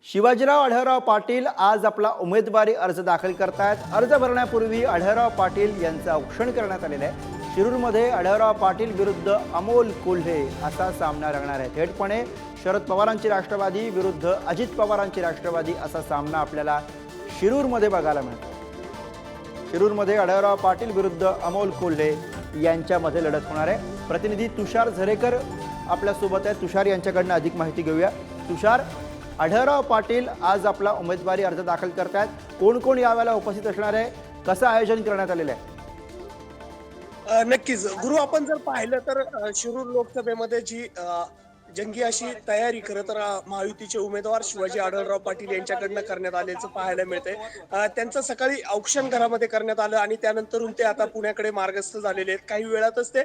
शिवाजीराव आढळराव पाटील आज आपला उमेदवारी अर्ज दाखल करतायत। अर्ज भरण्यापूर्वी आढळराव पाटील यांचं औक्षण करण्यात आलेलं आहे। शिरूरमध्ये आढळराव पाटील विरुद्ध अमोल कोल्हे असा सामना रंगणार आहे। थेटपणे शरद पवारांची राष्ट्रवादी विरुद्ध अजित पवारांची राष्ट्रवादी असा सामना आपल्याला शिरूरमध्ये बघायला मिळतो। शिरूरमध्ये आढळराव पाटील विरुद्ध अमोल कोल्हे यांच्यामध्ये लढत होणार आहे। प्रतिनिधी तुषार झरेकर आपल्या सोबत आहे। तुषार यांच्याकडून अधिक माहिती घेऊया। तुषार, आढळराव पाटील आज आपला उमेदवारी अर्ज दाखल करतात, कोण कोण यावेळेला उपस्थित असणार आहे, कसं आयोजन करण्यात आलेलं आहे? नक्कीच गुरु, आपण जर पाहिलं तर शिरूर लोकसभेमध्ये जी जंगी अशी तयारी खरं तर महायुतीचे उमेदवार शिवाजी आढळराव पाटील यांच्याकडनं करण्यात आल्याचं पाहायला मिळतंय। त्यांचं सकाळी औक्षण घरामध्ये करण्यात आलं आणि त्यानंतरून ते आता पुण्याकडे मार्गस्थ झालेले आहेत। काही वेळातच ते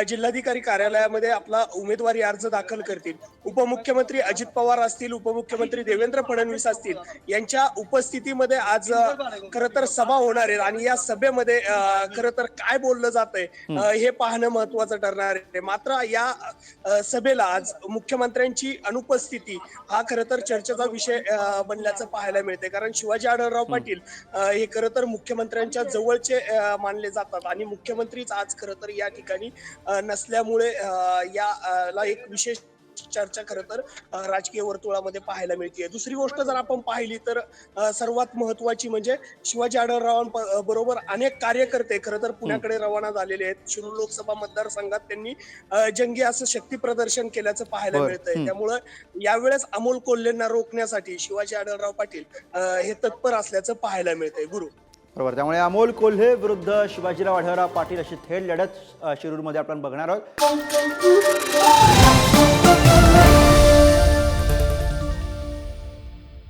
जिल्हाधिकारी कार्यालयामध्ये आपला उमेदवारी अर्ज दाखल करतील। उपमुख्यमंत्री अजित पवार असतील, उपमुख्यमंत्री देवेंद्र फडणवीस असतील, यांच्या उपस्थितीमध्ये आज खरं तर सभा होणार आहे आणि या सभेमध्ये खरं तर काय बोललं जातंय हे पाहणं महत्वाचं ठरणार आहे। मात्र या सभेला आज मुख्यमंत्र्यांची अनुपस्थिती हा खरं तर चर्चेचा विषय बनल्याचं पाहायला मिळते। कारण शिवाजी आढळराव पाटील हे खरं तर मुख्यमंत्र्यांच्या जवळचे मानले जातात आणि मुख्यमंत्रीच आज खरं तर या ठिकाणी नसल्यामुळे याला एक विशेष चर्चा खरं तर राजकीय वर्तुळामध्ये पाहायला मिळते। दुसरी गोष्ट जर आपण पाहिली तर सर्वात महत्वाची म्हणजे शिवाजी आढळराव बरोबर अनेक कार्यकर्ते खरं तर पुण्याकडे रवाना झालेले आहेत। शिरूर लोकसभा मतदारसंघात त्यांनी जंगी असं शक्ती प्रदर्शन केल्याचं पाहायला मिळतंय। त्यामुळे यावेळेस अमोल कोल्हेंना रोखण्यासाठी शिवाजी आढळराव पाटील हे तत्पर असल्याचं पाहायला मिळतंय गुरु। बरोबर, त्यामुळे अमोल कोल्हे विरुद्ध शिवाजीराव आढळराव पाटील अशी थेट लढत शिरूरमध्ये आपण बघणार आहोत।